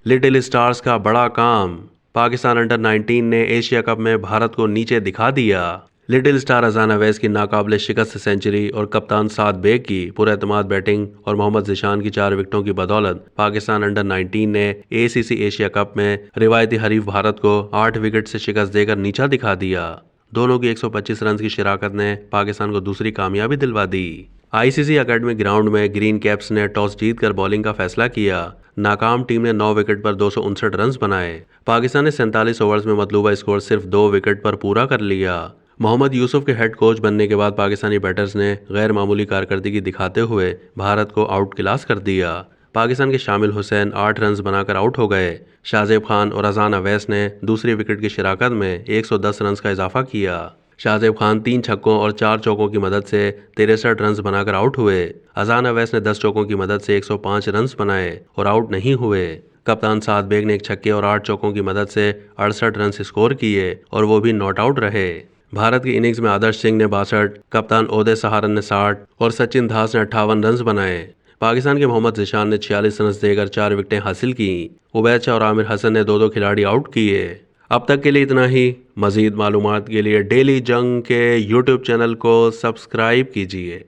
Little stars का बड़ा काम, पाकिस्तान अंडर 19 ने एशिया कप में भारत को नीचे दिखा दिया। लिटिल स्टार अजान अवैस की नाकाबिले शिकस्त सेंचुरी और कप्तान साद बेग की पुरएतमाद बैटिंग और मोहम्मद जिशान की 4 विकेटों की बदौलत पाकिस्तान अंडर 19 ने एसीसी एशिया कप में रिवायती हरीफ भारत को 8 विकेट से शिकस्त देकर नीचा दिखा दिया। दोनों की 125 रन की शिराकत ने पाकिस्तान को दूसरी कामयाबी दिलवा दी। आईसीसी एकेडमी ग्राउंड में ग्रीन कैप्स ने टॉस जीतकर बॉलिंग का फैसला किया। नाकाम टीम ने 9 विकेट पर 259 रन बनाए। पाकिस्तान ने 47 ओवर्स में मतलूबा स्कोर सिर्फ 2 विकेट पर पूरा कर लिया। मोहम्मद यूसुफ के हेड कोच बनने के बाद पाकिस्तानी बैटर्स ने गैर मामूली कारकर्दगी दिखाते हुए भारत को आउट क्लास कर दिया। पाकिस्तान के शामिल हुसैन 8 रन बनाकर आउट हो गए। शाहजेब खान और अजान अवैस ने दूसरी विकेट की शिराकत में 110 रन का इजाफा किया। शाहजेब खान 3 छक्कों और 4 चौकों की मदद से 63 रन बनाकर आउट हुए। अजान अवैस ने 10 चौकों की मदद से 105 रन बनाए और आउट नहीं हुए। कप्तान साद बेग ने 1 छक्के और 8 चौकों की मदद से 68 रन स्कोर किए और वो भी नॉट आउट रहे। भारत की इनिंग्स में आदर्श सिंह ने 62, कप्तान ओदे सहारन ने 60 और सचिन दास ने 58 रन बनाए। पाकिस्तान के मोहम्मद जिशान ने 46 रन देकर 4 विकेटें हासिल की। उबैद शाह और आमिर हसन ने 2-2 खिलाड़ी आउट किए। अब तक के लिए इतना ही। मज़ीद मालूमात के लिए डेली जंग के यूट्यूब चैनल को सब्सक्राइब कीजिए।